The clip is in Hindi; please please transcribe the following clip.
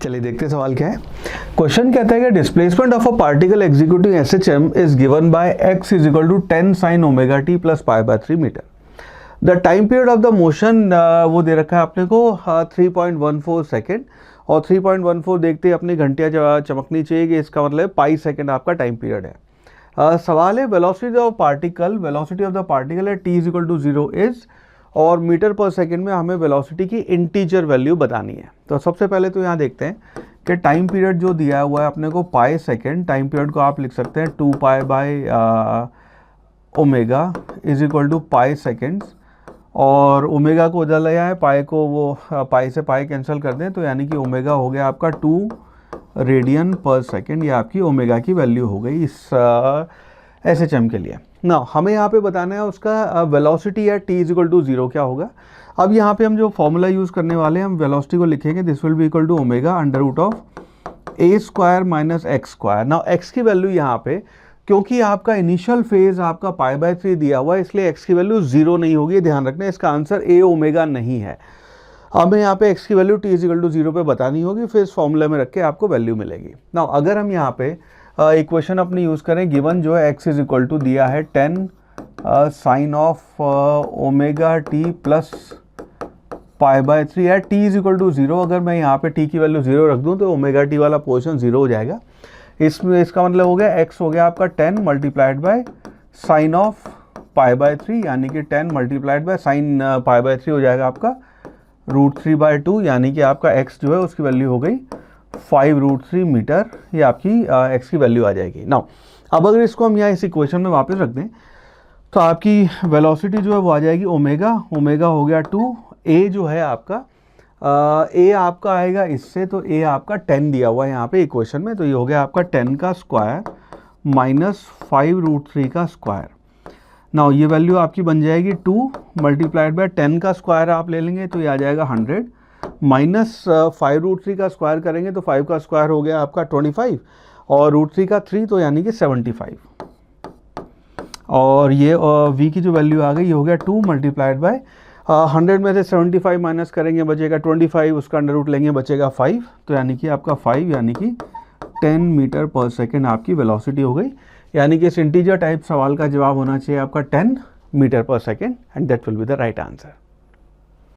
चलिए देखते हैं सवाल क्या है। क्वेश्चन कहता है कि displacement of a particle executing SHM is given by x is equal to 10 sin omega t plus pi by 3 metre. The time period of the motion वो दे रखा है आपने को 3.14 सेकेंड, और 3.14 देखते ही अपनी घंटियाँ चमकनी चाहिए कि इसका मतलब पाई सेकेंड आपका टाइम पीरियड है। सवाल है वेलोसिटी ऑफ द पार्टिकल है t is equal to 0 is, और मीटर पर सेकेंड में हमें वेलोसिटी की इंटीजर वैल्यू बतानी है। तो सबसे पहले तो यहाँ देखते हैं कि टाइम पीरियड जो दिया हुआ है अपने को पाई सेकेंड, टाइम पीरियड को आप लिख सकते हैं 2 pi by omega is equal to pi seconds, और ओमेगा को उधर ले आए, पाई को वो पाई से पाई कैंसिल कर दें तो यानी कि ओमेगा हो गया आपका 2 रेडियन पर सेकेंड। ये आपकी ओमेगा की वैल्यू हो गई इस एसएचएम के लिए। ना हमें यहाँ पे बताना है उसका वेलोसिटी है t इज इक्वल टू 0 क्या होगा। अब यहाँ पे हम जो फॉर्मूला यूज़ करने वाले हैं, हम वेलोसिटी को लिखेंगे this will be equal to omega under root of a square minus x square. ना x की वैल्यू यहाँ पे, क्योंकि आपका इनिशियल फेज आपका पाई बाय 3 दिया हुआ है, इसलिए x की वैल्यू 0 नहीं होगी, ध्यान रखना इसका आंसर a ओमेगा नहीं है। हमें यहाँ पे x की value t is equal to 0 पे बतानी होगी, फिर इस फॉर्मूला में रख के आपको वैल्यू मिलेगी। ना अगर हम यहाँ पे इक्वेशन अपनी यूज़ करें, गिवन जो है x इज इक्वल टू दिया है 10 sine of omega t plus pi by 3 है, t इज इक्वल टू 0। अगर मैं यहाँ पे t की वैल्यू 0 रख दूँ तो ओमेगा टी वाला पोर्शन 0 हो जाएगा। इसमें इसका मतलब हो गया x हो गया आपका 10 multiplied by sine of pi by 3, यानी कि 10 multiplied by sine pi by 3 हो जाएगा आपका √3/2, यानी कि आपका x जो है उसकी वैल्यू हो गई 5√3 मीटर। ये आपकी x की वैल्यू आ जाएगी। नाउ अब अगर इसको हम यहाँ इस इक्वेशन में वापस रख दें तो आपकी वेलोसिटी जो है वो आ जाएगी ओमेगा हो गया 2, a जो है आपका a आपका आएगा इससे, तो a आपका 10 दिया हुआ है यहाँ पे इक्वेशन में, तो ये हो गया आपका 10 का स्क्वायर माइनस 5√3 का स्क्वायर। नाउ ये वैल्यू आपकी बन जाएगी 2 मल्टीप्लाइड बाय 10 का स्क्वायर आप ले लेंगे तो ये आ जाएगा 100, माइनस 5√3 का स्क्वायर करेंगे तो 5 का स्क्वायर हो गया आपका 25, और √3 का 3 तो यानी कि 75, और ये v की जो वैल्यू आ गई ये हो गया 2 मल्टीप्लाइड बाय 100 में से 75 माइनस करेंगे बचेगा 25, उसका अंडर रूट लेंगे बचेगा 5, तो यानी कि आपका 5 यानी कि 10 मीटर पर सेकेंड आपकी वेलोसिटी हो गई। यानी कि इस इंटीजर टाइप सवाल का जवाब होना चाहिए आपका 10 मीटर पर second, and that will be the right answer.